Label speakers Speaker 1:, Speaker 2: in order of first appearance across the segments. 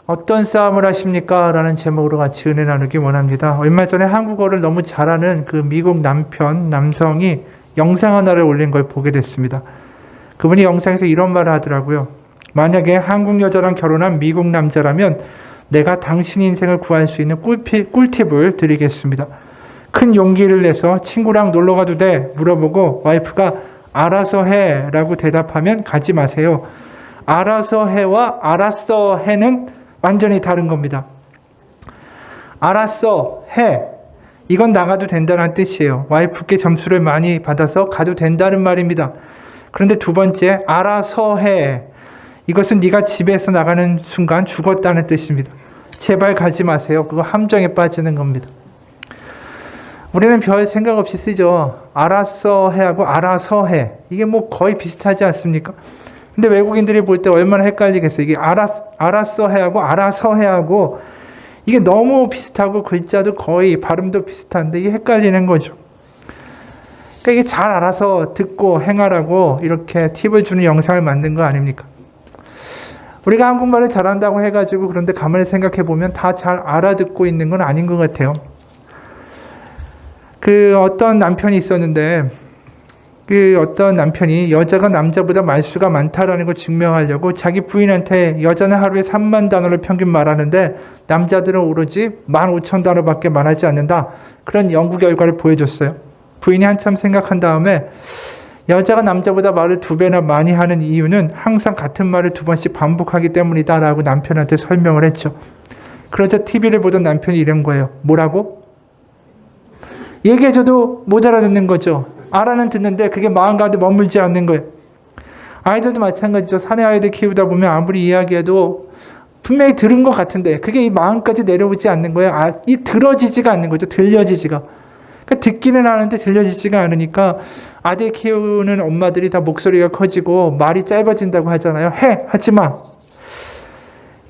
Speaker 1: 어떤 싸움을 하십니까? 라는 제목으로 같이 은혜 나누기 원합니다. 얼마 전에 한국어를 너무 잘하는 그 미국 남성이 영상 하나를 올린 걸 보게 됐습니다. 그분이 영상에서 이런 말을 하더라고요. 만약에 한국 여자랑 결혼한 미국 남자라면 내가 당신 인생을 구할 수 있는 꿀팁을 드리겠습니다. 큰 용기를 내서 친구랑 놀러 가도 돼? 물어보고 와이프가 알아서 해 라고 대답하면 가지 마세요. 알아서 해와 알았어 해는 완전히 다른 겁니다. 알았어 해. 이건 나가도 된다는 뜻이에요. 와이프께 점수를 많이 받아서 가도 된다는 말입니다. 그런데 두 번째, 알아서 해. 이것은 네가 집에서 나가는 순간 죽었다는 뜻입니다. 제발 가지 마세요. 그거 함정에 빠지는 겁니다. 우리는 별 생각 없이 쓰죠. 알았어 해하고 알아서 해. 이게 뭐 거의 비슷하지 않습니까? 근데 외국인들이 볼 때 얼마나 헷갈리겠어요. 이게 알았어 해하고 알아서 해하고 이게 너무 비슷하고 글자도 거의 발음도 비슷한데 이게 헷갈리는 거죠. 그러니까 이게 잘 알아서 듣고 행하라고 이렇게 팁을 주는 영상을 만든 거 아닙니까? 우리가 한국말을 잘한다고 해가지고 그런데 가만히 생각해 보면 다 잘 알아듣고 있는 건 아닌 것 같아요. 그 어떤 남편이 있었는데 그 어떤 남편이 여자가 남자보다 말수가 많다라는 걸 증명하려고 자기 부인한테 여자는 하루에 3만 단어를 평균 말하는데 남자들은 오로지 15,000단어밖에 말하지 않는다. 그런 연구 결과를 보여줬어요. 부인이 한참 생각한 다음에 여자가 남자보다 말을 2배나 많이 하는 이유는 항상 같은 말을 2번씩 반복하기 때문이다 라고 남편한테 설명을 했죠. 그러자 TV를 보던 남편이 이런 거예요. 뭐라고? 얘기해줘도 못 알아듣는 거죠. 알아는 듣는데 그게 마음 가운데 머물지 않는 거예요. 아이들도 마찬가지죠. 사내 아이들 키우다 보면 아무리 이야기해도 분명히 들은 것 같은데 그게 이 마음까지 내려오지 않는 거예요. 이 들어지지가 않는 거죠. 들려지지가. 그러니까 듣기는 하는데 들려지지가 않으니까 아들 키우는 엄마들이 다 목소리가 커지고 말이 짧아진다고 하잖아요. 하지 마.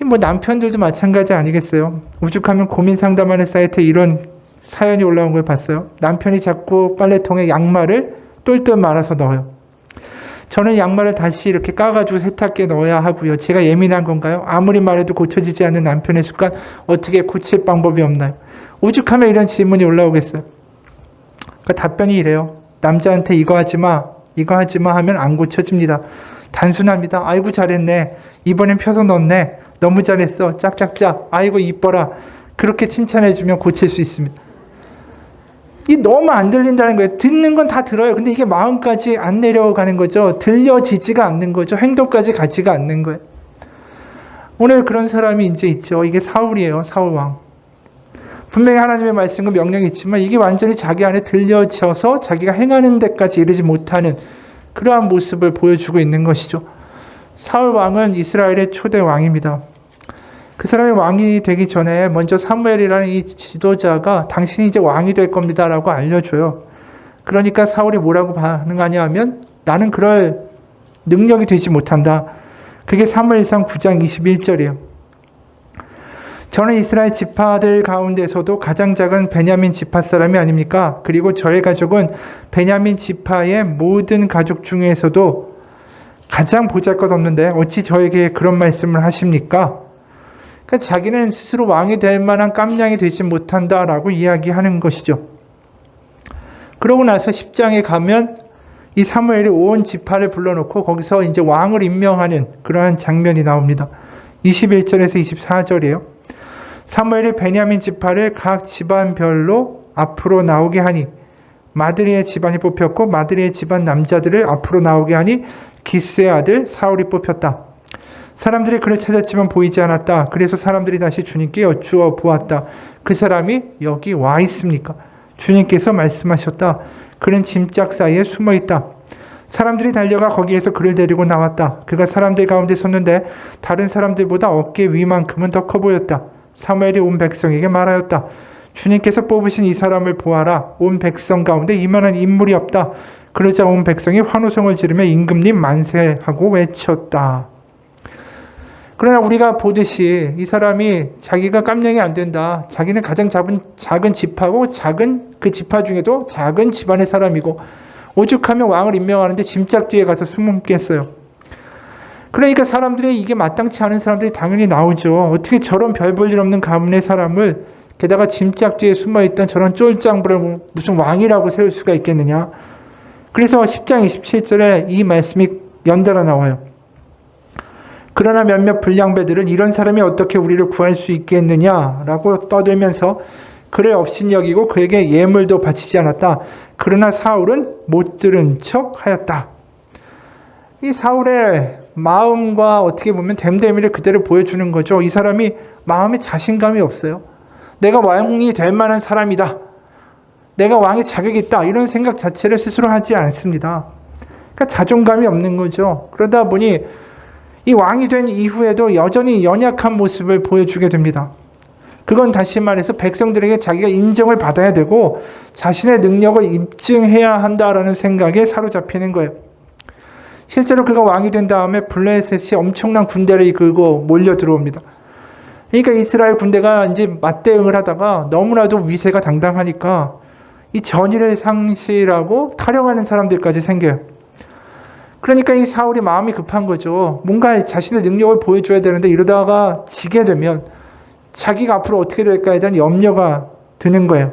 Speaker 1: 뭐 남편들도 마찬가지 아니겠어요. 오죽하면 고민 상담하는 사이트에 이런 사연이 올라온 걸 봤어요. 남편이 자꾸 빨래통에 양말을 똘똘 말아서 넣어요. 저는 양말을 다시 이렇게 까가지고 세탁기에 넣어야 하고요. 제가 예민한 건가요? 아무리 말해도 고쳐지지 않는 남편의 습관 어떻게 고칠 방법이 없나요? 오죽하면 이런 질문이 올라오겠어요. 그러니까 답변이 이래요. 남자한테 이거 하지 마 하면 안 고쳐집니다. 단순합니다. 아이고 잘했네. 이번엔 펴서 넣었네. 너무 잘했어. 짝짝짝. 아이고 이뻐라. 그렇게 칭찬해주면 고칠 수 있습니다. 이 너무 안 들린다는 거예요. 듣는 건 다 들어요. 근데 이게 마음까지 안 내려가는 거죠. 들려지지가 않는 거죠. 행동까지 가지가 않는 거예요. 오늘 그런 사람이 이제 있죠. 이게 사울이에요. 사울왕. 분명히 하나님의 말씀과 명령이 있지만 이게 완전히 자기 안에 들려져서 자기가 행하는 데까지 이르지 못하는 그러한 모습을 보여주고 있는 것이죠. 사울왕은 이스라엘의 초대 왕입니다. 그 사람이 왕이 되기 전에 먼저 사무엘이라는 이 지도자가 당신이 이제 왕이 될 겁니다 라고 알려줘요. 그러니까 사울이 뭐라고 반응하냐 하면 나는 그럴 능력이 되지 못한다. 그게 사무엘상 9장 21절이에요. 저는 이스라엘 지파들 가운데서도 가장 작은 베냐민 지파 사람이 아닙니까? 그리고 저의 가족은 베냐민 지파의 모든 가족 중에서도 가장 보잘것없는데 어찌 저에게 그런 말씀을 하십니까? 그러니까 자기는 스스로 왕이 될 만한 깜냥이 되지 못한다라고 이야기하는 것이죠. 그러고 나서 10장에 가면 이 사무엘이 온 지파를 불러놓고 거기서 이제 왕을 임명하는 그러한 장면이 나옵니다. 21절에서 24절이에요. 사무엘이 베냐민 지파를 각 집안별로 앞으로 나오게 하니 마드리의 집안이 뽑혔고 마드리의 집안 남자들을 앞으로 나오게 하니 기스의 아들 사울이 뽑혔다. 사람들이 그를 찾았지만 보이지 않았다. 그래서 사람들이 다시 주님께 여쭈어 보았다. 그 사람이 여기 와 있습니까? 주님께서 말씀하셨다. 그는 짐짝 사이에 숨어 있다. 사람들이 달려가 거기에서 그를 데리고 나왔다. 그가 사람들 가운데 섰는데 다른 사람들보다 어깨 위만큼은 더 커 보였다. 사무엘이 온 백성에게 말하였다. 주님께서 뽑으신 이 사람을 보아라. 온 백성 가운데 이만한 인물이 없다. 그러자 온 백성이 환호성을 지르며 임금님 만세하고 외쳤다. 그러나 우리가 보듯이 이 사람이 자기가 깜냥이 안 된다. 자기는 가장 작은 지파고 작은 그 지파 중에도 작은 집안의 사람이고 오죽하면 왕을 임명하는데 짐짝 뒤에 가서 숨겠어요. 그러니까 사람들이 이게 마땅치 않은 사람들이 당연히 나오죠. 어떻게 저런 별 볼 일 없는 가문의 사람을 게다가 짐짝 뒤에 숨어있던 저런 쫄짱부를 무슨 왕이라고 세울 수가 있겠느냐. 그래서 10장 27절에 이 말씀이 연달아 나와요. 그러나 몇몇 불량배들은 이런 사람이 어떻게 우리를 구할 수 있겠느냐라고 떠들면서 그를 업신여기고 그에게 예물도 바치지 않았다. 그러나 사울은 못 들은 척 하였다. 이 사울의 마음과 어떻게 보면 됨됨이를 그대로 보여주는 거죠. 이 사람이 마음에 자신감이 없어요. 내가 왕이 될 만한 사람이다. 내가 왕의 자격이 있다. 이런 생각 자체를 스스로 하지 않습니다. 그러니까 자존감이 없는 거죠. 그러다 보니 이 왕이 된 이후에도 여전히 연약한 모습을 보여주게 됩니다. 그건 다시 말해서 백성들에게 자기가 인정을 받아야 되고 자신의 능력을 입증해야 한다라는 생각에 사로잡히는 거예요. 실제로 그가 왕이 된 다음에 블레셋이 엄청난 군대를 이끌고 몰려 들어옵니다. 그러니까 이스라엘 군대가 이제 맞대응을 하다가 너무나도 위세가 당당하니까 이 전의를 상실하고 타령하는 사람들까지 생겨요. 그러니까 이 사울이 마음이 급한 거죠. 뭔가 자신의 능력을 보여줘야 되는데 이러다가 지게 되면 자기가 앞으로 어떻게 될까에 대한 염려가 드는 거예요.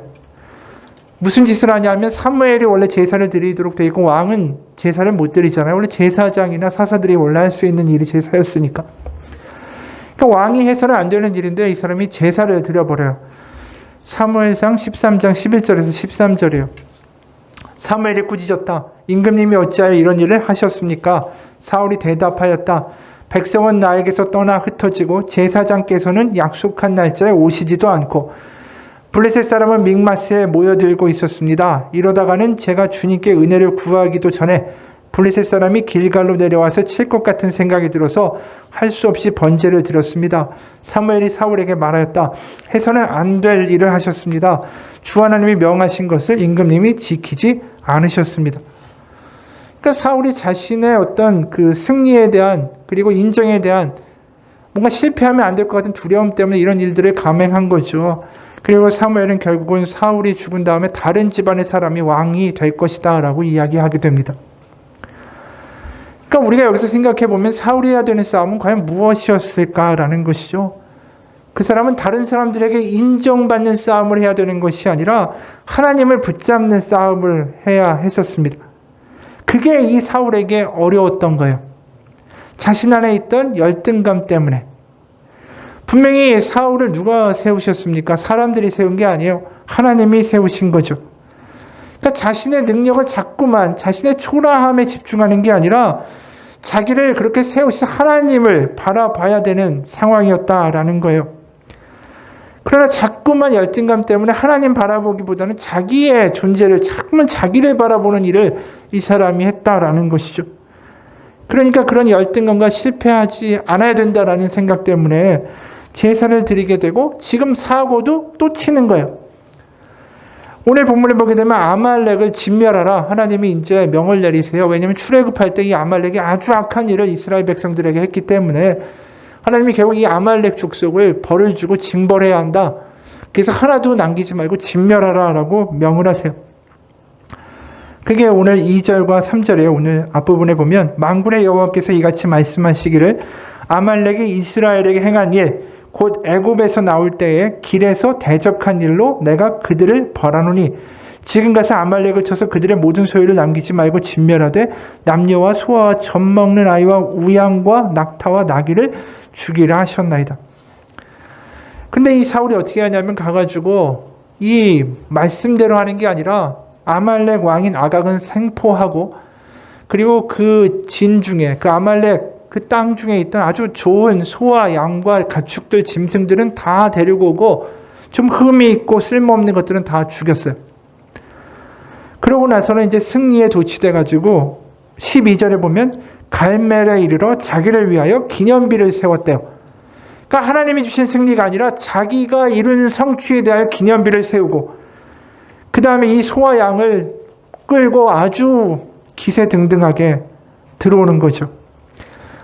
Speaker 1: 무슨 짓을 하냐면 사무엘이 원래 제사를 드리도록 돼 있고 왕은 제사를 못 드리잖아요. 원래 제사장이나 사사들이 원래 할 수 있는 일이 제사였으니까. 그러니까 왕이 해서는 안 되는 일인데 이 사람이 제사를 드려버려요. 사무엘상 13장 11절에서 13절이에요. 사무엘이 꾸짖었다. 임금님이 어찌하여 이런 일을 하셨습니까? 사울이 대답하였다. 백성은 나에게서 떠나 흩어지고 제사장께서는 약속한 날짜에 오시지도 않고 블레셋 사람은 믹마스에 모여들고 있었습니다. 이러다가는 제가 주님께 은혜를 구하기도 전에 블레셋 사람이 길갈로 내려와서 칠 것 같은 생각이 들어서 할 수 없이 번제를 드렸습니다. 사무엘이 사울에게 말하였다. 해서는 안 될 일을 하셨습니다. 주 하나님이 명하신 것을 임금님이 지키지 않으셨습니다. 그러니까 사울이 자신의 어떤 그 승리에 대한 그리고 인정에 대한 뭔가 실패하면 안 될 것 같은 두려움 때문에 이런 일들을 감행한 거죠. 그리고 사무엘은 결국은 사울이 죽은 다음에 다른 집안의 사람이 왕이 될 것이다 라고 이야기하게 됩니다. 그러니까 우리가 여기서 생각해 보면 사울이 해야 되는 싸움은 과연 무엇이었을까라는 것이죠. 그 사람은 다른 사람들에게 인정받는 싸움을 해야 되는 것이 아니라 하나님을 붙잡는 싸움을 해야 했었습니다. 그게 이 사울에게 어려웠던 거예요. 자신 안에 있던 열등감 때문에. 분명히 사울을 누가 세우셨습니까? 사람들이 세운 게 아니에요. 하나님이 세우신 거죠. 그러니까 자신의 능력을 자꾸만 자신의 초라함에 집중하는 게 아니라 자기를 그렇게 세우신 하나님을 바라봐야 되는 상황이었다라는 거예요. 그러나 자꾸만 열등감 때문에 하나님 바라보기보다는 자기의 존재를 자꾸만 자기를 바라보는 일을 이 사람이 했다라는 것이죠. 그러니까 그런 열등감과 실패하지 않아야 된다라는 생각 때문에 제사를 드리게 되고 지금 사고도 또 치는 거예요. 오늘 본문을 보게 되면 아말렉을 진멸하라. 하나님이 이제 명을 내리세요. 왜냐하면 출애굽할 때 이 아말렉이 아주 악한 일을 이스라엘 백성들에게 했기 때문에 하나님이 결국 이 아말렉 족속을 벌을 주고 징벌해야 한다. 그래서 하나도 남기지 말고 진멸하라 라고 명을 하세요. 그게 오늘 2절과 3절이에요. 오늘 앞부분에 보면 만군의 여호와께서 이같이 말씀하시기를 아말렉이 이스라엘에게 행한 일 곧 애굽에서 나올 때에 길에서 대적한 일로 내가 그들을 벌하노니 지금 가서 아말렉을 쳐서 그들의 모든 소유를 남기지 말고 진멸하되 남녀와 소아와 젖 먹는 아이와 우양과 낙타와 나귀를 죽이라 하셨나이다. 근데 이 사울이 어떻게 하냐면 가가지고 이 말씀대로 하는 게 아니라 아말렉 왕인 아각은 생포하고 그리고 그 진 중에 그 아말렉 그 땅 중에 있던 아주 좋은 소와 양과 가축들 짐승들은 다 데리고 오고 좀 흠이 있고 쓸모없는 것들은 다 죽였어요. 그러고 나서는 이제 승리에 도취돼가지고 12절에 보면 갈멜에 이르러 자기를 위하여 기념비를 세웠대요. 그러니까 하나님이 주신 승리가 아니라 자기가 이룬 성취에 대하여 기념비를 세우고 그 다음에 이 소와 양을 끌고 아주 기세등등하게 들어오는 거죠.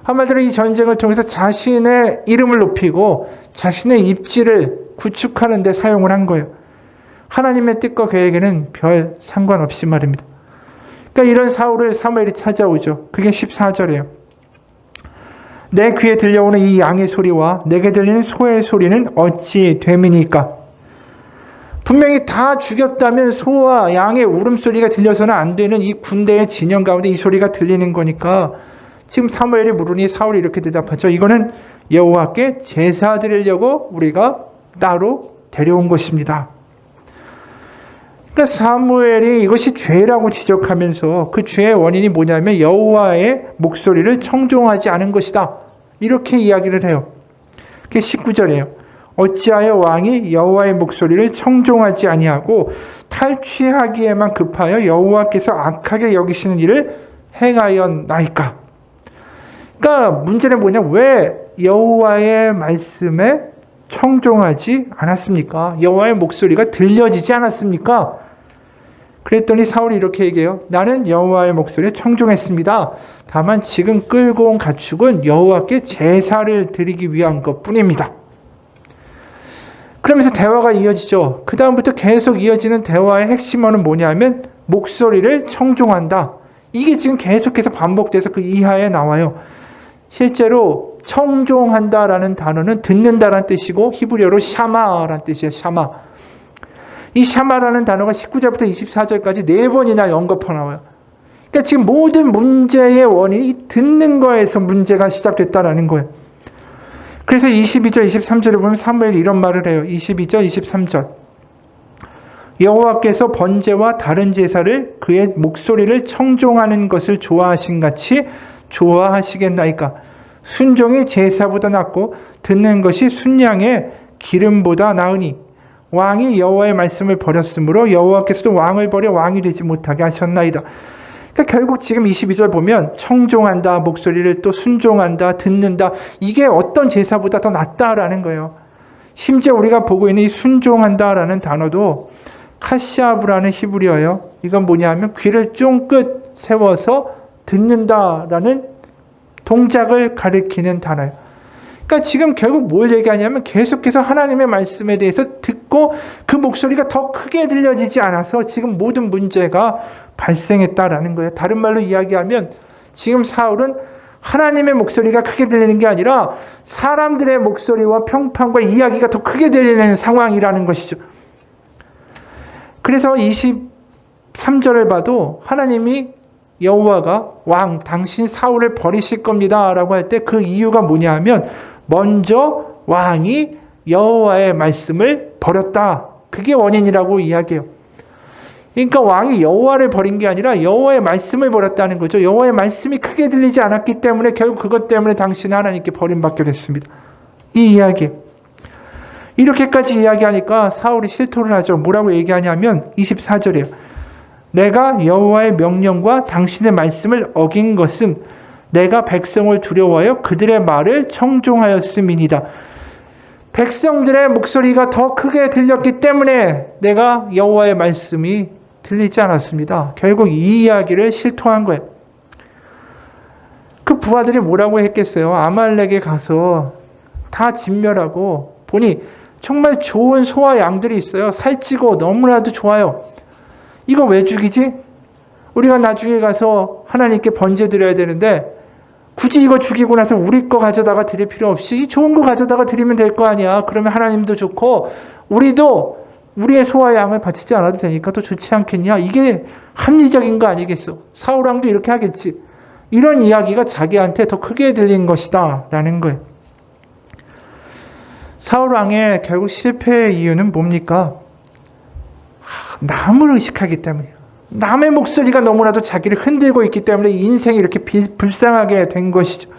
Speaker 1: 한마디로 이 전쟁을 통해서 자신의 이름을 높이고 자신의 입지를 구축하는 데 사용을 한 거예요. 하나님의 뜻과 계획에는 별 상관없이 말입니다. 그러니까 이런 사울을 사무엘이 찾아오죠. 그게 14절이에요. 내 귀에 들려오는 이 양의 소리와 내게 들리는 소의 소리는 어찌 됨이니까? 분명히 다 죽였다면 소와 양의 울음소리가 들려서는 안 되는 이 군대의 진영 가운데 이 소리가 들리는 거니까 지금 사무엘이 물으니 사울이 이렇게 대답하죠. 이거는 여호와께 제사 드리려고 우리가 따로 데려온 것입니다. 그러니까 사무엘이 이것이 죄라고 지적하면서 그 죄의 원인이 뭐냐면 여호와의 목소리를 청종하지 않은 것이다. 이렇게 이야기를 해요. 그게 19절이에요. 어찌하여 왕이 여호와의 목소리를 청종하지 아니하고 탈취하기에만 급하여 여호와께서 악하게 여기시는 일을 행하였나이까? 그러니까 문제는 뭐냐? 왜 여호와의 말씀에 청종하지 않았습니까? 여호와의 목소리가 들려지지 않았습니까? 그랬더니 사울이 이렇게 얘기해요. 나는 여호와의 목소리에 청종했습니다. 다만 지금 끌고 온 가축은 여호와께 제사를 드리기 위한 것뿐입니다. 그러면서 대화가 이어지죠. 그 다음부터 계속 이어지는 대화의 핵심어는 뭐냐면 목소리를 청종한다. 이게 지금 계속해서 반복돼서 그 이하에 나와요. 실제로 청종한다라는 단어는 듣는다라는 뜻이고 히브리어로 샤마라는 뜻이에요. 샤마. 이 샤마라는 단어가 19절부터 24절까지 4번이나 언급해 나와요. 그러니까 지금 모든 문제의 원인이 듣는 거에서 문제가 시작됐다라는 거예요. 그래서 22절, 23절을 보면 사무엘이 이런 말을 해요. 22절, 23절. 여호와께서 번제와 다른 제사를 그의 목소리를 청종하는 것을 좋아하신 같이 좋아하시겠나이까? 순종이 제사보다 낫고 듣는 것이 순양의 기름보다 나으니 왕이 여호와의 말씀을 버렸으므로 여호와께서도 왕을 버려 왕이 되지 못하게 하셨나이다. 그러니까 결국 지금 22절 보면 청종한다, 목소리를 또 순종한다, 듣는다. 이게 어떤 제사보다 더 낫다라는 거예요. 심지어 우리가 보고 있는 이 순종한다라는 단어도 카시아브라는 히브리어예요. 이건 뭐냐면 귀를 쫑긋 세워서 듣는다라는 동작을 가리키는 단어예요. 그러니까 지금 결국 뭘 얘기하냐면 계속해서 하나님의 말씀에 대해서 듣고 그 목소리가 더 크게 들려지지 않아서 지금 모든 문제가 발생했다라는 거예요. 다른 말로 이야기하면 지금 사울은 하나님의 목소리가 크게 들리는 게 아니라 사람들의 목소리와 평판과 이야기가 더 크게 들리는 상황이라는 것이죠. 그래서 23절을 봐도 하나님이 여호와가 왕 당신 사울을 버리실 겁니다 라고 할 때 그 이유가 뭐냐 하면 먼저 왕이 여호와의 말씀을 버렸다. 그게 원인이라고 이야기해요. 그러니까 왕이 여호와를 버린 게 아니라 여호와의 말씀을 버렸다는 거죠. 여호와의 말씀이 크게 들리지 않았기 때문에 결국 그것 때문에 당신은 하나님께 버림받게 됐습니다. 이 이야기. 이렇게까지 이야기하니까 사울이 실토를 하죠. 뭐라고 얘기하냐면 24절이에요. 내가 여호와의 명령과 당신의 말씀을 어긴 것은 내가 백성을 두려워하여 그들의 말을 청종하였음이니이다. 백성들의 목소리가 더 크게 들렸기 때문에 내가 여호와의 말씀이 들리지 않았습니다. 결국 이 이야기를 실토한 거예요. 그 부하들이 뭐라고 했겠어요? 아말렉에 가서 다 진멸하고 보니 정말 좋은 소와 양들이 있어요. 살찌고 너무나도 좋아요. 이거 왜 죽이지? 우리가 나중에 가서 하나님께 번제 드려야 되는데 굳이 이거 죽이고 나서 우리 거 가져다가 드릴 필요 없이 좋은 거 가져다가 드리면 될 거 아니야. 그러면 하나님도 좋고 우리도 우리의 소와 양을 바치지 않아도 되니까 더 좋지 않겠냐. 이게 합리적인 거 아니겠어. 사울 왕도 이렇게 하겠지. 이런 이야기가 자기한테 더 크게 들린 것이다 라는 거예요. 사울 왕의 결국 실패의 이유는 뭡니까? 남을 의식하기 때문이에요. 남의 목소리가 너무나도 자기를 흔들고 있기 때문에 인생이 이렇게 불쌍하게 된 것이죠.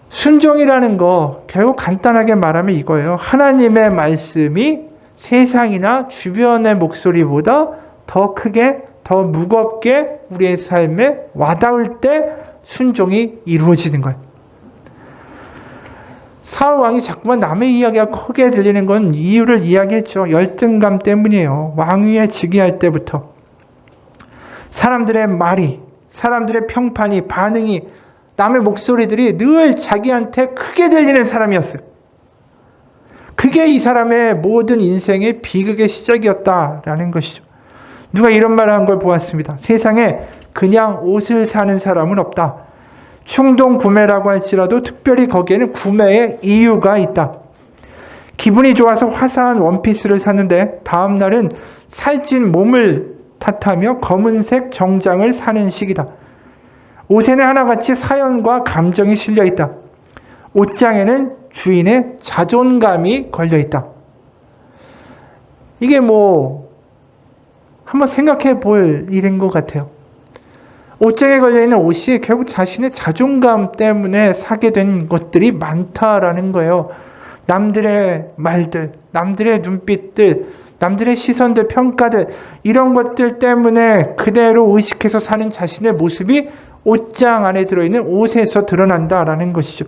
Speaker 1: 순종이라는 거 결국 간단하게 말하면 이거예요. 하나님의 말씀이 세상이나 주변의 목소리보다 더 크게, 더 무겁게 우리의 삶에 와닿을 때 순종이 이루어지는 거예요. 사울 왕이 자꾸만 남의 이야기가 크게 들리는 건 이유를 이야기했죠. 열등감 때문이에요. 왕위에 즉위할 때부터 사람들의 말이, 사람들의 평판이, 반응이, 남의 목소리들이 늘 자기한테 크게 들리는 사람이었어요. 그게 이 사람의 모든 인생의 비극의 시작이었다라는 것이죠. 누가 이런 말을 한 걸 보았습니다. 세상에 그냥 옷을 사는 사람은 없다. 충동 구매라고 할지라도 특별히 거기에는 구매의 이유가 있다. 기분이 좋아서 화사한 원피스를 샀는데 다음 날은 살찐 몸을 탓하며 검은색 정장을 사는 시기다. 옷에는 하나같이 사연과 감정이 실려 있다. 옷장에는 주인의 자존감이 걸려 있다. 이게 한번 생각해 볼 일인 것 같아요. 옷장에 걸려있는 옷이 결국 자신의 자존감 때문에 사게 된 것들이 많다라는 거예요. 남들의 말들, 남들의 눈빛들, 남들의 시선들, 평가들, 이런 것들 때문에 그대로 의식해서 사는 자신의 모습이 옷장 안에 들어있는 옷에서 드러난다라는 것이죠.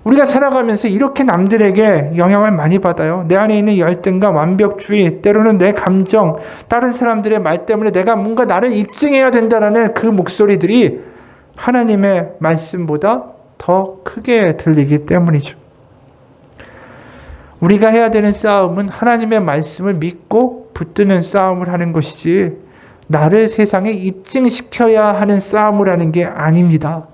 Speaker 1: 우리가 살아가면서 이렇게 남들에게 영향을 많이 받아요. 내 안에 있는 열등과 완벽주의, 때로는 내 감정, 다른 사람들의 말 때문에 내가 뭔가 나를 입증해야 된다라는 그 목소리들이 하나님의 말씀보다 더 크게 들리기 때문이죠. 우리가 해야 되는 싸움은 하나님의 말씀을 믿고 붙드는 싸움을 하는 것이지 나를 세상에 입증시켜야 하는 싸움을 하는 게 아닙니다.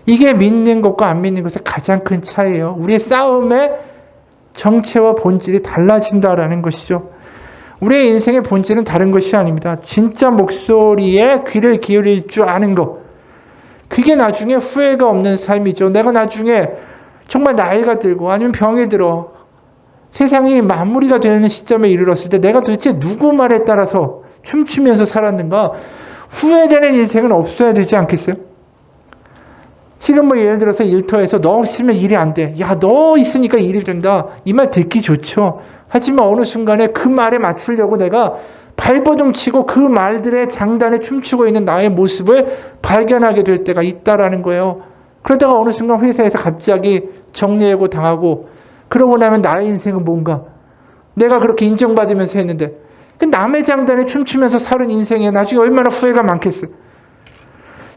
Speaker 1: 이게 믿는 것과 안 믿는 것의 가장 큰 차이예요. 우리의 싸움의 정체와 본질이 달라진다라는 것이죠. 우리의 인생의 본질은 다른 것이 아닙니다. 진짜 목소리에 귀를 기울일 줄 아는 것. 그게 나중에 후회가 없는 삶이죠. 내가 나중에 정말 나이가 들고 아니면 병이 들어 세상이 마무리가 되는 시점에 이르렀을 때 내가 도대체 누구 말에 따라서 춤추면서 살았는가? 후회되는 인생은 없어야 되지 않겠어요? 지금 예를 들어서 일터에서 너 없으면 일이 안 돼. 야, 너 있으니까 일이 된다. 이 말 듣기 좋죠. 하지만 어느 순간에 그 말에 맞추려고 내가 발버둥 치고 그 말들의 장단에 춤추고 있는 나의 모습을 발견하게 될 때가 있다라는 거예요. 그러다가 어느 순간 회사에서 갑자기 정리해고 당하고 그러고 나면 나의 인생은 뭔가? 내가 그렇게 인정받으면서 했는데 그 남의 장단에 춤추면서 사는 인생에 나중에 얼마나 후회가 많겠어요.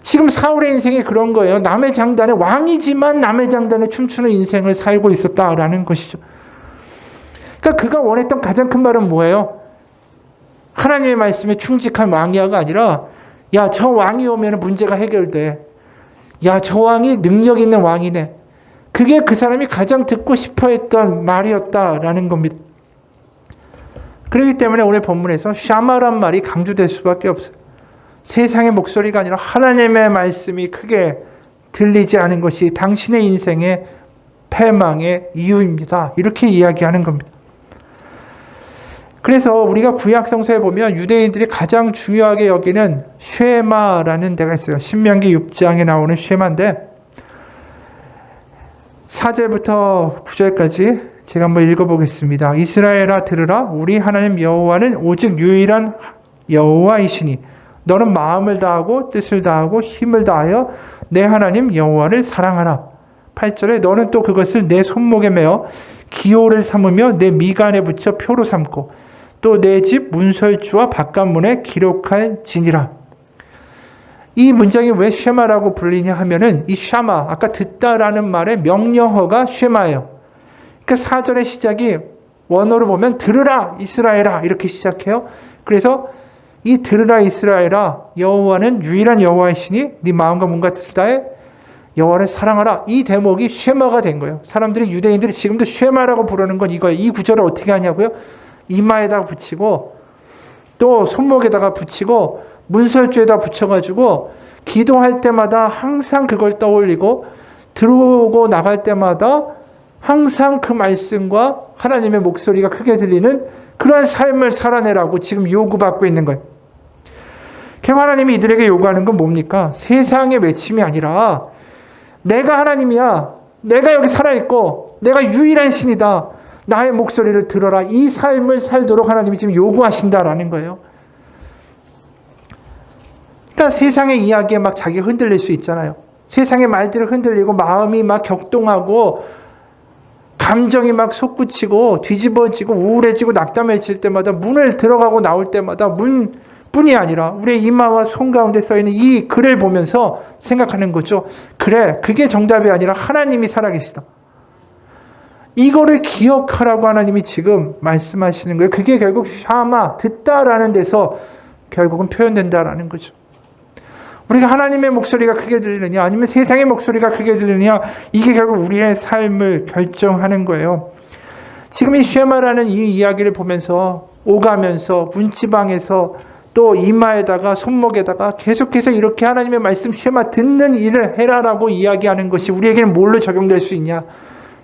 Speaker 1: 지금 사울의 인생이 그런 거예요. 남의 장단에 왕이지만 남의 장단에 춤추는 인생을 살고 있었다라는 것이죠. 그러니까 그가 원했던 가장 큰 말은 뭐예요? 하나님의 말씀에 충직한 왕이야가 아니라 야, 저 왕이 오면 문제가 해결돼. 야, 저 왕이 능력 있는 왕이네. 그게 그 사람이 가장 듣고 싶어 했던 말이었다라는 겁니다. 그렇기 때문에 오늘 본문에서 샤마란 말이 강조될 수밖에 없어요. 세상의 목소리가 아니라 하나님의 말씀이 크게 들리지 않은 것이 당신의 인생의 패망의 이유입니다. 이렇게 이야기하는 겁니다. 그래서 우리가 구약 성서에 보면 유대인들이 가장 중요하게 여기는 쉐마라는 데가 있어요. 신명기 6장에 나오는 쉐마인데 4절부터 9절까지 제가 한번 읽어보겠습니다. 이스라엘아 들으라. 우리 하나님 여호와는 오직 유일한 여호와이시니 너는 마음을 다하고 뜻을 다하고 힘을 다하여 내 하나님 여호와를 사랑하라. 8절에 너는 또 그것을 내 손목에 매어 기호를 삼으며 내 미간에 붙여 표로 삼고 또 내 집 문설주와 바깥문에 기록할지니라. 이 문장이 왜 쉐마라고 불리냐 하면은 이 샤마, 아까 듣다라는 말의 명령어가 쉐마예요. 그러니까 4절의 시작이 원어로 보면 들으라 이스라엘아 이렇게 시작해요. 그래서 이 들으라 이스라엘아 여호와는 유일한 여호와이시니 네 마음과 몸과 뜻을 다해 여호와를 사랑하라. 이 대목이 쉐마가 된 거예요. 사람들이 유대인들이 지금도 쉐마라고 부르는 건 이거예요. 이 구절을 어떻게 하냐고요? 이마에다가 붙이고 또 손목에다가 붙이고 문설주에다 붙여가지고 기도할 때마다 항상 그걸 떠올리고 들어오고 나갈 때마다 항상 그 말씀과 하나님의 목소리가 크게 들리는 그러한 삶을 살아내라고 지금 요구받고 있는 거예요. 하나님이 이들에게 요구하는 건 뭡니까? 세상의 외침이 아니라 내가 하나님이야. 내가 여기 살아있고 내가 유일한 신이다. 나의 목소리를 들어라. 이 삶을 살도록 하나님이 지금 요구하신다라는 거예요. 그러니까 세상의 이야기에 막 자기 흔들릴 수 있잖아요. 세상의 말들을 흔들리고 마음이 막 격동하고 감정이 막 솟구치고 뒤집어지고 우울해지고 낙담해질 때마다 문을 들어가고 나올 때마다 문뿐이 아니라 우리의 이마와 손 가운데 써있는 이 글을 보면서 생각하는 거죠. 그래, 그게 정답이 아니라 하나님이 살아계시다. 이거를 기억하라고 하나님이 지금 말씀하시는 거예요. 그게 결국 샤마, 듣다라는 데서 결국은 표현된다라는 거죠. 우리가 하나님의 목소리가 크게 들리느냐 아니면 세상의 목소리가 크게 들리느냐, 이게 결국 우리의 삶을 결정하는 거예요. 지금 이 쉐마라는 이 이야기를 보면서 오가면서 문지방에서 또 이마에다가 손목에다가 계속해서 이렇게 하나님의 말씀 쉐마 듣는 일을 해라라고 이야기하는 것이 우리에게는 뭘로 적용될 수 있냐?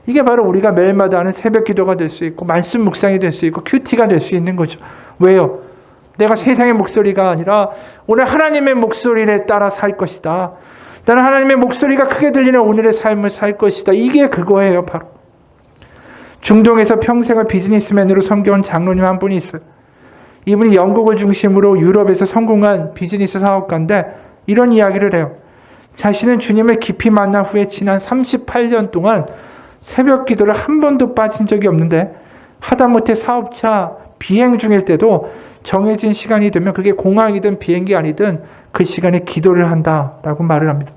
Speaker 1: 이게 바로 우리가 매일마다 하는 새벽 기도가 될 수 있고 말씀 묵상이 될 수 있고 큐티가 될 수 있는 거죠. 왜요? 내가 세상의 목소리가 아니라 오늘 하나님의 목소리를 따라 살 것이다. 나는 하나님의 목소리가 크게 들리는 오늘의 삶을 살 것이다. 이게 그거예요, 바로. 중동에서 평생을 비즈니스맨으로 섬겨온 장로님 한 분이 있어요. 이분이 영국을 중심으로 유럽에서 성공한 비즈니스 사업가인데 이런 이야기를 해요. 자신은 주님을 깊이 만난 후에 지난 38년 동안 새벽 기도를 한 번도 빠진 적이 없는데 하다못해 사업차 비행 중일 때도 정해진 시간이 되면 그게 공항이든 비행기 아니든 그 시간에 기도를 한다라고 말을 합니다.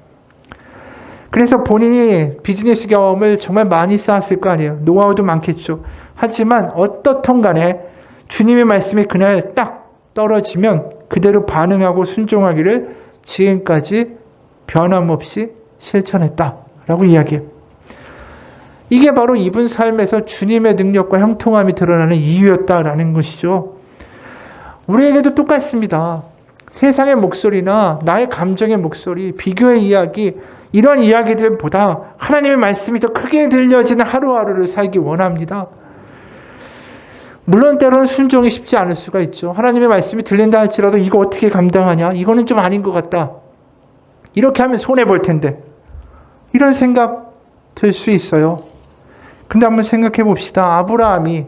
Speaker 1: 그래서 본인이 비즈니스 경험을 정말 많이 쌓았을 거 아니에요. 노하우도 많겠죠. 하지만 어떻든 간에 주님의 말씀이 그날 딱 떨어지면 그대로 반응하고 순종하기를 지금까지 변함없이 실천했다라고 이야기해요. 이게 바로 이분 삶에서 주님의 능력과 형통함이 드러나는 이유였다라는 것이죠. 우리에게도 똑같습니다. 세상의 목소리나 나의 감정의 목소리, 비교의 이야기, 이런 이야기들보다 하나님의 말씀이 더 크게 들려지는 하루하루를 살기 원합니다. 물론 때로는 순종이 쉽지 않을 수가 있죠. 하나님의 말씀이 들린다 할지라도 이거 어떻게 감당하냐? 이거는 좀 아닌 것 같다. 이렇게 하면 손해볼 텐데. 이런 생각 들 수 있어요. 근데 한번 생각해 봅시다. 아브라함이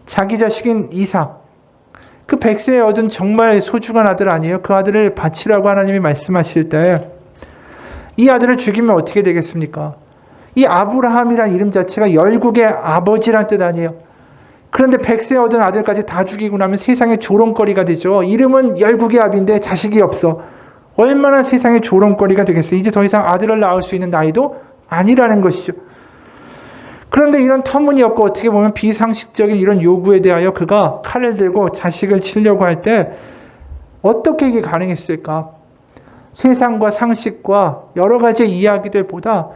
Speaker 1: 자기 자식인 이삭, 그 100세에 얻은 정말 소중한 아들 아니에요? 그 아들을 바치라고 하나님이 말씀하실 때 이 아들을 죽이면 어떻게 되겠습니까? 이 아브라함이란 이름 자체가 열국의 아버지란 뜻 아니에요? 그런데 100세에 얻은 아들까지 다 죽이고 나면 세상의 조롱거리가 되죠. 이름은 열국의 아비인데 자식이 없어. 얼마나 세상의 조롱거리가 되겠어요. 이제 더 이상 아들을 낳을 수 있는 나이도 아니라는 것이죠. 그런데 이런 터무니없고 어떻게 보면 비상식적인 이런 요구에 대하여 그가 칼을 들고 자식을 치려고 할 때 어떻게 이게 가능했을까? 세상과 상식과 여러 가지 이야기들보다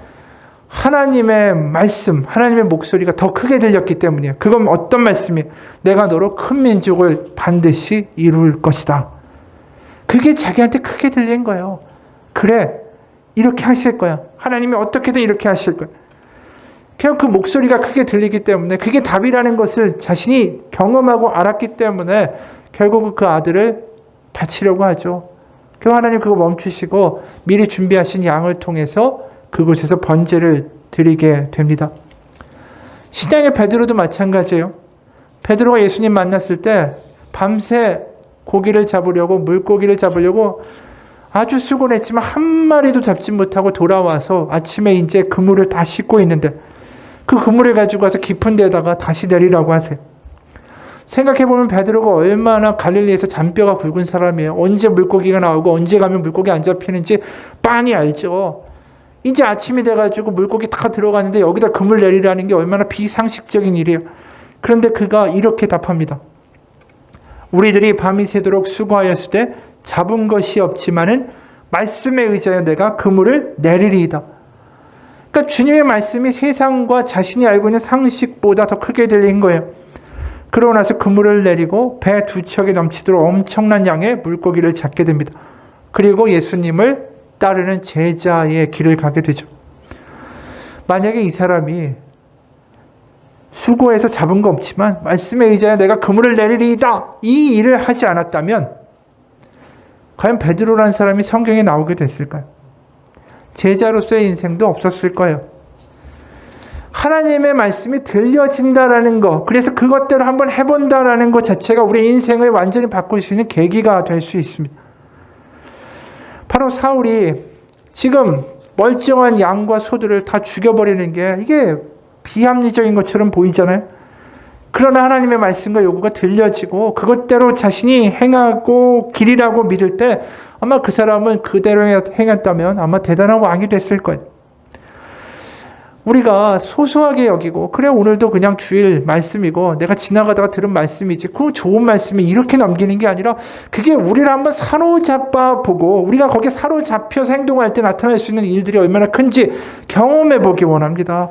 Speaker 1: 하나님의 말씀, 하나님의 목소리가 더 크게 들렸기 때문이에요. 그건 어떤 말씀이에요? 내가 너로 큰 민족을 반드시 이룰 것이다. 그게 자기한테 크게 들린 거예요. 그래, 이렇게 하실 거야. 하나님이 어떻게든 이렇게 하실 거야. 그냥 그 목소리가 크게 들리기 때문에 그게 답이라는 것을 자신이 경험하고 알았기 때문에 결국 그 아들을 바치려고 하죠. 그 하나님 그거 멈추시고 미리 준비하신 양을 통해서 그곳에서 번제를 드리게 됩니다. 신약의 베드로도 마찬가지예요. 베드로가 예수님 만났을 때 밤새 고기를 잡으려고, 물고기를 잡으려고 아주 수고를 했지만 한 마리도 잡지 못하고 돌아와서 아침에 이제 그물을 다 씻고 있는데 그 그물을 가지고 가서 깊은 데다가 다시 내리라고 하세요. 생각해보면 베드로가 얼마나 갈릴리에서 잔뼈가 굵은 사람이에요. 언제 물고기가 나오고 언제 가면 물고기 안 잡히는지 빤히 알죠. 이제 아침이 돼가지고 물고기 다 들어가는데 여기다 그물 내리라는 게 얼마나 비상식적인 일이에요. 그런데 그가 이렇게 답합니다. 우리들이 밤이 새도록 수고하였을 때 잡은 것이 없지만은 말씀에 의지하여 내가 그물을 내리리이다. 그러니까 주님의 말씀이 세상과 자신이 알고 있는 상식보다 더 크게 들린 거예요. 그러고 나서 그물을 내리고 배 2척이 넘치도록 엄청난 양의 물고기를 잡게 됩니다. 그리고 예수님을 따르는 제자의 길을 가게 되죠. 만약에 이 사람이 수고해서 잡은 거 없지만 말씀에 의지하여 내가 그물을 내리리이다, 이 일을 하지 않았다면 과연 베드로라는 사람이 성경에 나오게 됐을까요? 제자로서의 인생도 없었을 거예요. 하나님의 말씀이 들려진다라는 것, 그래서 그것대로 한번 해본다라는 것 자체가 우리 인생을 완전히 바꿀 수 있는 계기가 될 수 있습니다. 바로 사울이 지금 멀쩡한 양과 소들을 다 죽여버리는 게 이게 비합리적인 것처럼 보이잖아요. 그러나 하나님의 말씀과 요구가 들려지고 그것대로 자신이 행하고 길이라고 믿을 때 아마 그 사람은 그대로 행했다면 아마 대단한 왕이 됐을 거예요. 우리가 소소하게 여기고, 그래 오늘도 그냥 주일 말씀이고 내가 지나가다가 들은 말씀이지, 그 좋은 말씀이 이렇게 넘기는 게 아니라 그게 우리를 한번 사로잡아 보고 우리가 거기에 사로잡혀서 행동할 때 나타날 수 있는 일들이 얼마나 큰지 경험해 보기 원합니다.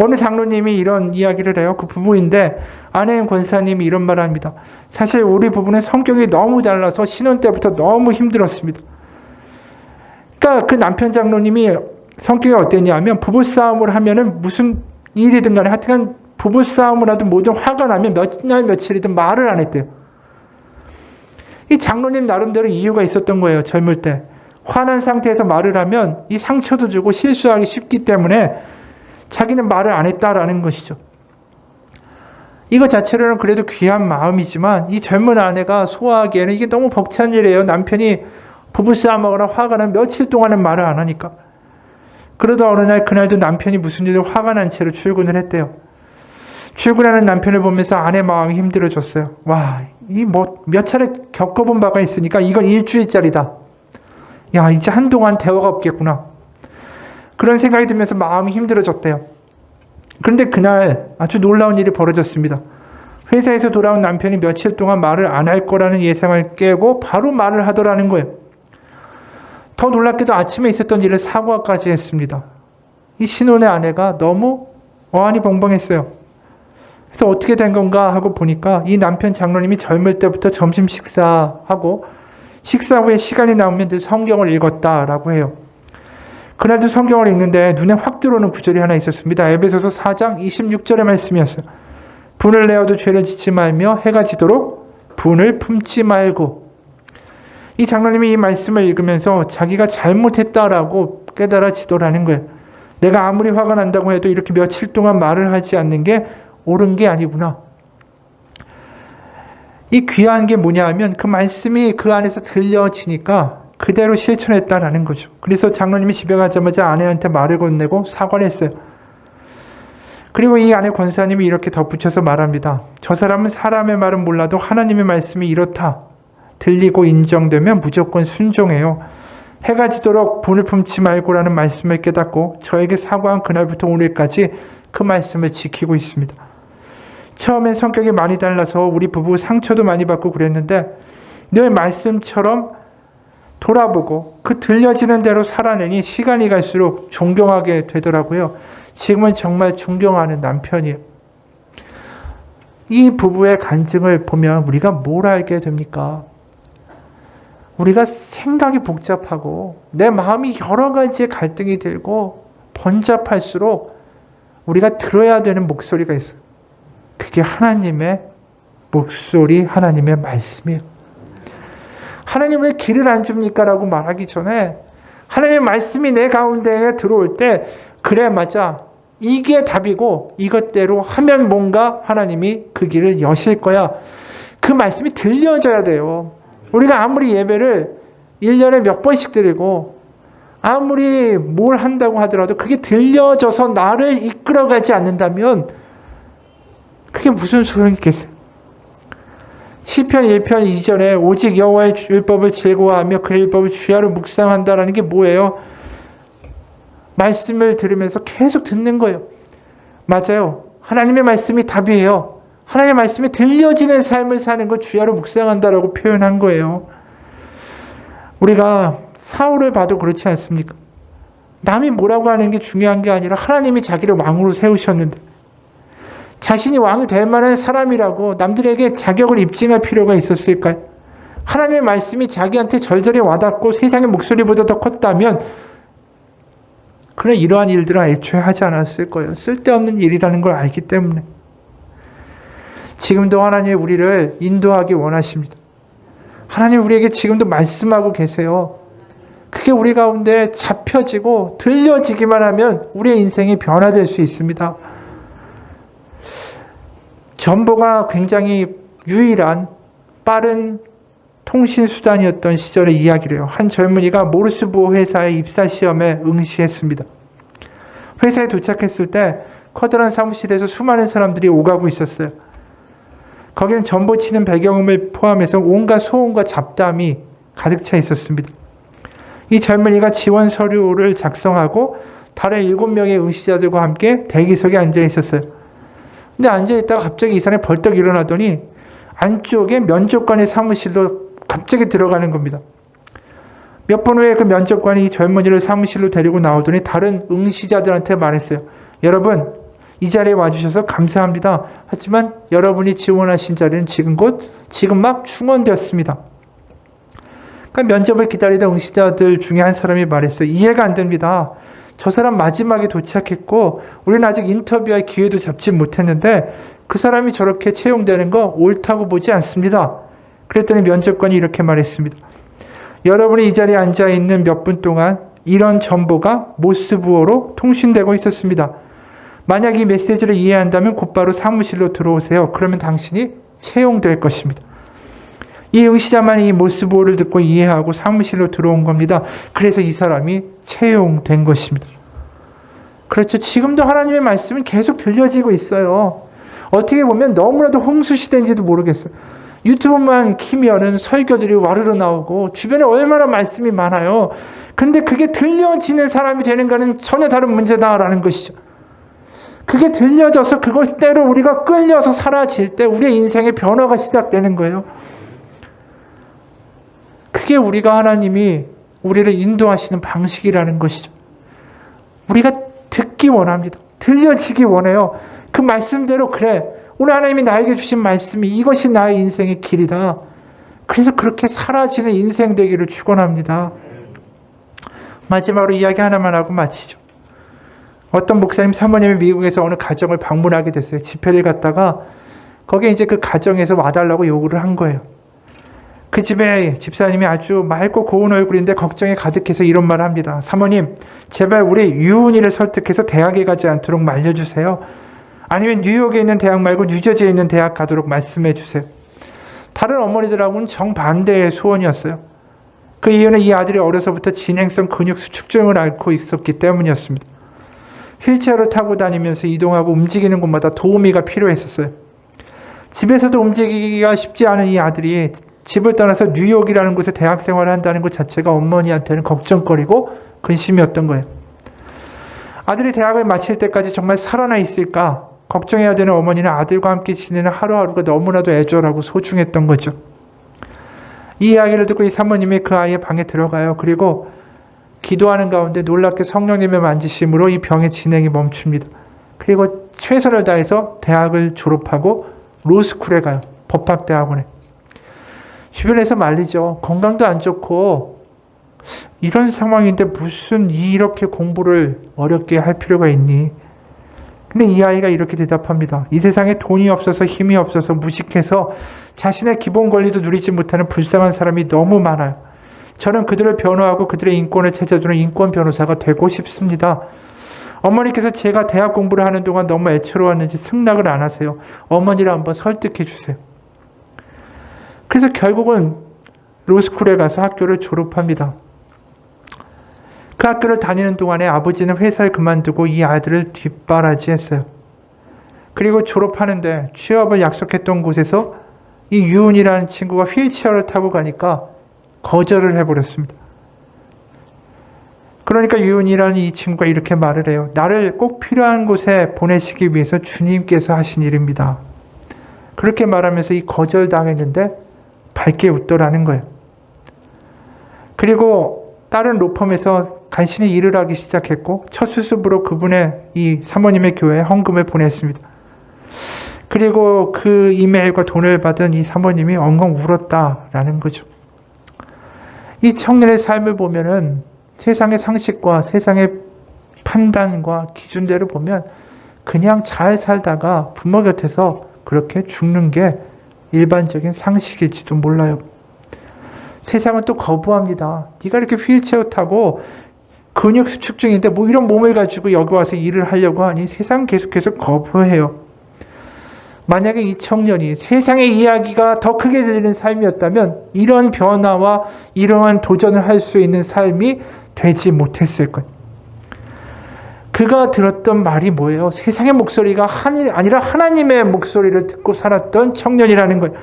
Speaker 1: 어느 장로님이 이런 이야기를 해요. 그 부부인데 아내인 권사님이 이런 말을 합니다. 사실 우리 부부는 성격이 너무 달라서 신혼 때부터 너무 힘들었습니다. 그러니까 그 남편 장로님이 성격이 어땠냐면, 부부싸움을 하면은 무슨 일이든 간에 하여튼 부부싸움을 하든 뭐든 화가 나면 몇 날 며칠이든 말을 안 했대요. 이 장로님 나름대로 이유가 있었던 거예요. 젊을 때 화난 상태에서 말을 하면 이 상처도 주고 실수하기 쉽기 때문에 자기는 말을 안 했다라는 것이죠. 이거 자체로는 그래도 귀한 마음이지만 이 젊은 아내가 소화하기에는 이게 너무 벅찬 일이에요. 남편이 부부싸움하거나 화가 나면 며칠 동안은 말을 안 하니까. 그러다 어느 날, 그날도 남편이 무슨 일로 화가 난 채로 출근을 했대요. 출근하는 남편을 보면서 아내 마음이 힘들어졌어요. 와, 이 몇 차례 겪어본 바가 있으니까 이건 일주일짜리다. 야, 이제 한동안 대화가 없겠구나. 그런 생각이 들면서 마음이 힘들어졌대요. 그런데 그날 아주 놀라운 일이 벌어졌습니다. 회사에서 돌아온 남편이 며칠 동안 말을 안 할 거라는 예상을 깨고 바로 말을 하더라는 거예요. 더 놀랍게도 아침에 있었던 일을 사과까지 했습니다. 이 신혼의 아내가 너무 어안이 벙벙했어요. 그래서 어떻게 된 건가 하고 보니까 이 남편 장로님이 젊을 때부터 점심 식사하고 식사 후에 시간이 나오면 늘 성경을 읽었다라고 해요. 그날도 성경을 읽는데 눈에 확 들어오는 구절이 하나 있었습니다. 에베소서 4장 26절의 말씀이었어요. 분을 내어도 죄를 짓지 말며 해가 지도록 분을 품지 말고. 이 장로님이 이 말씀을 읽으면서 자기가 잘못했다라고 깨달아지더라는 거예요. 내가 아무리 화가 난다고 해도 이렇게 며칠 동안 말을 하지 않는 게 옳은 게 아니구나. 이 귀한 게 뭐냐 하면 그 말씀이 그 안에서 들려지니까 그대로 실천했다라는 거죠. 그래서 장로님이 집에 가자마자 아내한테 말을 건네고 사과를 했어요. 그리고 이 아내 권사님이 이렇게 덧붙여서 말합니다. 저 사람은 사람의 말은 몰라도 하나님의 말씀이 이렇다 들리고 인정되면 무조건 순종해요. 해가 지도록 분을 품지 말고라는 말씀을 깨닫고 저에게 사과한 그날부터 오늘까지 그 말씀을 지키고 있습니다. 처음엔 성격이 많이 달라서 우리 부부 상처도 많이 받고 그랬는데 늘 말씀처럼 돌아보고 그 들려지는 대로 살아내니 시간이 갈수록 존경하게 되더라고요. 지금은 정말 존경하는 남편이에요. 이 부부의 간증을 보면 우리가 뭘 알게 됩니까? 우리가 생각이 복잡하고 내 마음이 여러 가지의 갈등이 들고 번잡할수록 우리가 들어야 되는 목소리가 있어요. 그게 하나님의 목소리, 하나님의 말씀이에요. 하나님 왜 길을 안 줍니까? 라고 말하기 전에 하나님의 말씀이 내 가운데에 들어올 때 그래 맞아, 이게 답이고 이것대로 하면 뭔가 하나님이 그 길을 여실 거야. 그 말씀이 들려져야 돼요. 우리가 아무리 예배를 1년에 몇 번씩 드리고 아무리 뭘 한다고 하더라도 그게 들려져서 나를 이끌어가지 않는다면 그게 무슨 소용이 있겠어요? 시편 1편 2절에 오직 여호와의 율법을 즐거워하며 그 율법을 주야로 묵상한다라는 게 뭐예요? 말씀을 들으면서 계속 듣는 거예요. 맞아요. 하나님의 말씀이 답이에요. 하나님의 말씀이 들려지는 삶을 사는 걸 주야로 묵상한다라고 표현한 거예요. 우리가 사울을 봐도 그렇지 않습니까? 남이 뭐라고 하는 게 중요한 게 아니라 하나님이 자기를 왕으로 세우셨는데 자신이 왕이 될 만한 사람이라고 남들에게 자격을 입증할 필요가 있었을까요? 하나님의 말씀이 자기한테 절절히 와닿고 세상의 목소리보다 더 컸다면 그래 이러한 일들은 애초에 하지 않았을 거예요. 쓸데없는 일이라는 걸 알기 때문에. 지금도 하나님이 우리를 인도하기 원하십니다. 하나님 우리에게 지금도 말씀하고 계세요. 그게 우리 가운데 잡혀지고 들려지기만 하면 우리의 인생이 변화될 수 있습니다. 전보가 굉장히 유일한 빠른 통신 수단이었던 시절의 이야기래요. 한 젊은이가 모르스보 회사의 입사 시험에 응시했습니다. 회사에 도착했을 때 커다란 사무실에서 수많은 사람들이 오가고 있었어요. 거기는 전보 치는 배경음을 포함해서 온갖 소음과 잡담이 가득 차 있었습니다. 이 젊은이가 지원 서류를 작성하고 다른 7명의 응시자들과 함께 대기석에 앉아 있었어요. 근데 앉아 있다가 갑자기 이 사람이 벌떡 일어나더니 안쪽에 면접관의 사무실로 갑자기 들어가는 겁니다. 몇 분 후에 그 면접관이 이 젊은이를 사무실로 데리고 나오더니 다른 응시자들한테 말했어요. 여러분, 이 자리에 와주셔서 감사합니다. 하지만 여러분이 지원하신 자리는 지금 막 충원되었습니다. 그러니까 면접을 기다리던 응시자들 중에 한 사람이 말했어요. 이해가 안 됩니다. 저 사람 마지막에 도착했고 우리는 아직 인터뷰할 기회도 잡지 못했는데 그 사람이 저렇게 채용되는 거 옳다고 보지 않습니다. 그랬더니 면접관이 이렇게 말했습니다. 여러분이 이 자리에 앉아있는 몇 분 동안 이런 정보가 모스부호로 통신되고 있었습니다. 만약 이 메시지를 이해한다면 곧바로 사무실로 들어오세요. 그러면 당신이 채용될 것입니다. 이 응시자만이 이 모스부호를 듣고 이해하고 사무실로 들어온 겁니다. 그래서 이 사람이 채용된 것입니다. 그렇죠. 지금도 하나님의 말씀은 계속 들려지고 있어요. 어떻게 보면 너무나도 홍수시대인지도 모르겠어요. 유튜브만 키면은 설교들이 와르르 나오고 주변에 얼마나 말씀이 많아요. 근데 그게 들려지는 사람이 되는 것은 전혀 다른 문제다라는 것이죠. 그게 들려져서 그것대로 우리가 끌려서 사라질 때 우리의 인생의 변화가 시작되는 거예요. 그게 우리가 하나님이 우리를 인도하시는 방식이라는 것이죠. 우리가 듣기 원합니다. 들려지기 원해요. 그 말씀대로 그래. 오늘 하나님이 나에게 주신 말씀이 이것이 나의 인생의 길이다. 그래서 그렇게 사라지는 인생 되기를 축원합니다. 마지막으로 이야기 하나만 하고 마치죠. 어떤 목사님 사모님이 미국에서 어느 가정을 방문하게 됐어요. 집회를 갔다가 거기에 이제 그 가정에서 와달라고 요구를 한 거예요. 그 집에 집사님이 아주 맑고 고운 얼굴인데 걱정이 가득해서 이런 말을 합니다. 사모님, 제발 우리 유은이를 설득해서 대학에 가지 않도록 말려주세요. 아니면 뉴욕에 있는 대학 말고 뉴저지에 있는 대학 가도록 말씀해 주세요. 다른 어머니들하고는 정반대의 소원이었어요. 그 이유는 이 아들이 어려서부터 진행성 근육 수축증을 앓고 있었기 때문이었습니다. 휠체어를 타고 다니면서 이동하고 움직이는 곳마다 도우미가 필요했었어요. 집에서도 움직이기가 쉽지 않은 이 아들이 집을 떠나서 뉴욕이라는 곳에 대학 생활을 한다는 것 자체가 어머니한테는 걱정거리고 근심이었던 거예요. 아들이 대학을 마칠 때까지 정말 살아나 있을까 걱정해야 되는 어머니는 아들과 함께 지내는 하루하루가 너무나도 애절하고 소중했던 거죠. 이 이야기를 듣고 이 사모님이 그 아이의 방에 들어가요. 그리고 기도하는 가운데 놀랍게 성령님의 만지심으로 이 병의 진행이 멈춥니다. 그리고 최선을 다해서 대학을 졸업하고 로스쿨에 가요. 법학대학원에. 주변에서 말리죠. 건강도 안 좋고 이런 상황인데 무슨 이렇게 공부를 어렵게 할 필요가 있니? 근데 이 아이가 이렇게 대답합니다. 이 세상에 돈이 없어서 힘이 없어서 무식해서 자신의 기본 권리도 누리지 못하는 불쌍한 사람이 너무 많아요. 저는 그들을 변호하고 그들의 인권을 찾아주는 인권 변호사가 되고 싶습니다. 어머니께서 제가 대학 공부를 하는 동안 너무 애처로웠는지 승낙을 안 하세요. 어머니를 한번 설득해 주세요. 그래서 결국은 로스쿨에 가서 학교를 졸업합니다. 그 학교를 다니는 동안에 아버지는 회사를 그만두고 이 아들을 뒷바라지했어요. 그리고 졸업하는데 취업을 약속했던 곳에서 이 유은이라는 친구가 휠체어를 타고 가니까 거절을 해버렸습니다. 그러니까 유은이라는 이 친구가 이렇게 말을 해요. 나를 꼭 필요한 곳에 보내시기 위해서 주님께서 하신 일입니다. 그렇게 말하면서 이 거절당했는데 밝게 웃더라는 거예요. 그리고 다른 로펌에서 간신히 일을 하기 시작했고 첫 수습으로 그분의 이 사모님의 교회에 헌금을 보냈습니다. 그리고 그 이메일과 돈을 받은 이 사모님이 엉엉 울었다라는 거죠. 이 청년의 삶을 보면은 세상의 상식과 세상의 판단과 기준대로 보면 그냥 잘 살다가 부모 곁에서 그렇게 죽는 게 일반적인 상식일지도 몰라요. 세상은 또 거부합니다. 네가 이렇게 휠체어 타고 근육 수축증인데 뭐 이런 몸을 가지고 여기 와서 일을 하려고 하니 세상은 계속해서 거부해요. 만약에 이 청년이 세상의 이야기가 더 크게 들리는 삶이었다면 이런 변화와 이러한 도전을 할 수 있는 삶이 되지 못했을 거예요. 그가 들었던 말이 뭐예요? 세상의 목소리가 아니라 하나님의 목소리를 듣고 살았던 청년이라는 거예요.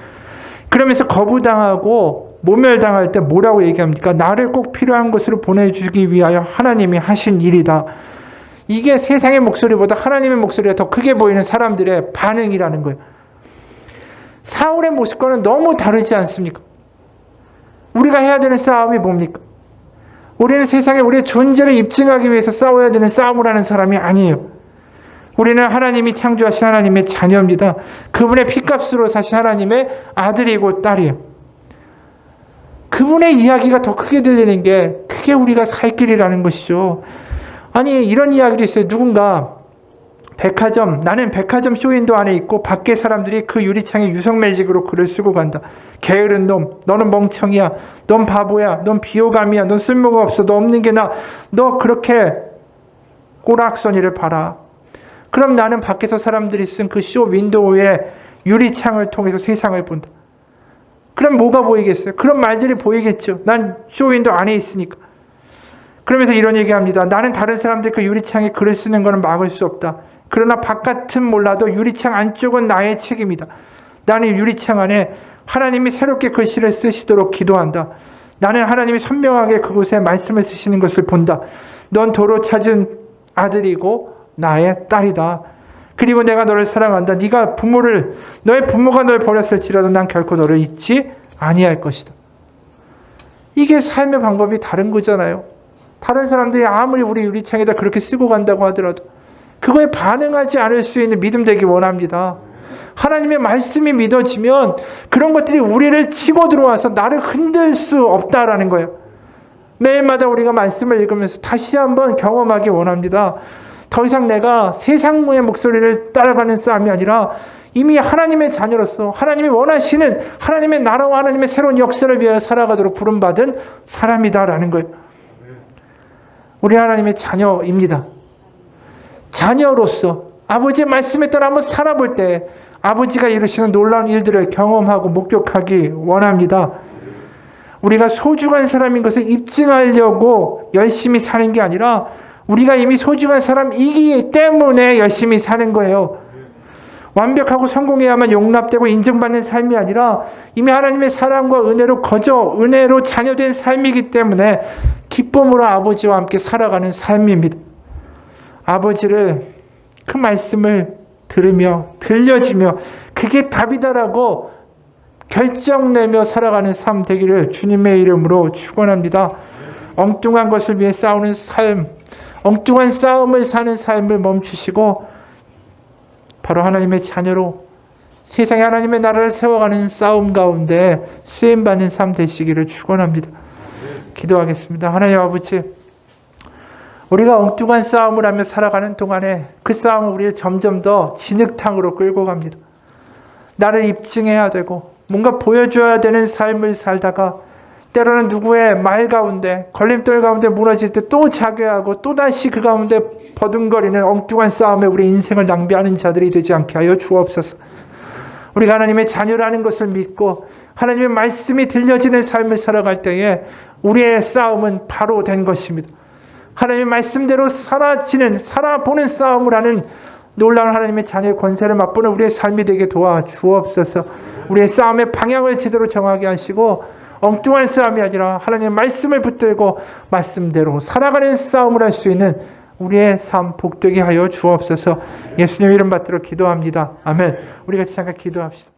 Speaker 1: 그러면서 거부당하고 모멸당할 때 뭐라고 얘기합니까? 나를 꼭 필요한 곳으로 보내주기 위하여 하나님이 하신 일이다. 이게 세상의 목소리보다 하나님의 목소리가 더 크게 보이는 사람들의 반응이라는 거예요. 사울의 모습과는 너무 다르지 않습니까? 우리가 해야 되는 싸움이 뭡니까? 우리는 세상에 우리의 존재를 입증하기 위해서 싸워야 되는 싸움을 하는 사람이 아니에요. 우리는 하나님이 창조하신 하나님의 자녀입니다. 그분의 피값으로 사신 하나님의 아들이고 딸이에요. 그분의 이야기가 더 크게 들리는 게 그게 우리가 살 길이라는 것이죠. 아니 이런 이야기도 있어요. 누군가 나는 백화점 쇼윈도 안에 있고 밖에 사람들이 그 유리창에 유성매직으로 글을 쓰고 간다. 게으른 놈, 너는 멍청이야, 넌 바보야, 넌 비호감이야, 넌 쓸모가 없어, 너 없는 게 나, 너 그렇게 꼬락서니를 봐라. 그럼 나는 밖에서 사람들이 쓴 그 쇼 윈도우의 유리창을 통해서 세상을 본다. 그럼 뭐가 보이겠어요? 그런 말들이 보이겠죠. 난 쇼 윈도우 안에 있으니까. 그러면서 이런 얘기합니다. 나는 다른 사람들 그 유리창에 글을 쓰는 것은 막을 수 없다. 그러나 바깥은 몰라도 유리창 안쪽은 나의 책임이다. 나는 유리창 안에 하나님이 새롭게 글씨를 쓰시도록 기도한다. 나는 하나님이 선명하게 그곳에 말씀을 쓰시는 것을 본다. 넌 도로 찾은 아들이고 나의 딸이다. 그리고 내가 너를 사랑한다. 너의 부모가 널 버렸을지라도 난 결코 너를 잊지 아니할 것이다. 이게 삶의 방법이 다른 거잖아요. 다른 사람들이 아무리 우리 유리창에다 그렇게 쓰고 간다고 하더라도 그거에 반응하지 않을 수 있는 믿음 되기 원합니다. 하나님의 말씀이 믿어지면 그런 것들이 우리를 치고 들어와서 나를 흔들 수 없다라는 거예요. 매일마다 우리가 말씀을 읽으면서 다시 한번 경험하기 원합니다. 더 이상 내가 세상의 목소리를 따라가는 싸움이 아니라 이미 하나님의 자녀로서 하나님이 원하시는 하나님의 나라와 하나님의 새로운 역사를 위하여 살아가도록 부름받은 사람이다라는 거예요. 우리 하나님의 자녀입니다. 자녀로서 아버지의 말씀에 따라 한번 살아볼 때 아버지가 이루시는 놀라운 일들을 경험하고 목격하기 원합니다. 우리가 소중한 사람인 것을 입증하려고 열심히 사는 게 아니라 우리가 이미 소중한 사람이기 때문에 열심히 사는 거예요. 완벽하고 성공해야만 용납되고 인정받는 삶이 아니라 이미 하나님의 사랑과 은혜로 자녀된 삶이기 때문에 기쁨으로 아버지와 함께 살아가는 삶입니다. 아버지를 그 말씀을 들려지며 그게 답이다라고 결정내며 살아가는 삶 되기를 주님의 이름으로 축원합니다. 엉뚱한 것을 위해 싸우는 삶, 엉뚱한 싸움을 사는 삶을 멈추시고 바로 하나님의 자녀로 세상에 하나님의 나라를 세워가는 싸움 가운데 쓰임받는 삶 되시기를 축원합니다. 기도하겠습니다. 하나님 아버지, 우리가 엉뚱한 싸움을 하며 살아가는 동안에 그 싸움은 우리를 점점 더 진흙탕으로 끌고 갑니다. 나를 입증해야 되고 뭔가 보여줘야 되는 삶을 살다가 때로는 누구의 말 가운데 걸림돌 가운데 무너질 때 또 자괴하고 또다시 그 가운데 버둥거리는 엉뚱한 싸움에 우리 인생을 낭비하는 자들이 되지 않게 하여 주옵소서. 우리가 하나님의 자녀라는 것을 믿고 하나님의 말씀이 들려지는 삶을 살아갈 때에 우리의 싸움은 바로 된 것입니다. 하나님의 말씀대로 살아보는 싸움을 하는 놀라운 하나님의 자녀의 권세를 맛보는 우리의 삶이 되게 도와주옵소서. 우리의 싸움의 방향을 제대로 정하게 하시고 엉뚱한 싸움이 아니라 하나님의 말씀을 붙들고 말씀대로 살아가는 싸움을 할 수 있는 우리의 삶 복되게 하여 주옵소서. 예수님 이름 받들어 기도합니다. 아멘. 우리 같이 잠깐 기도합시다.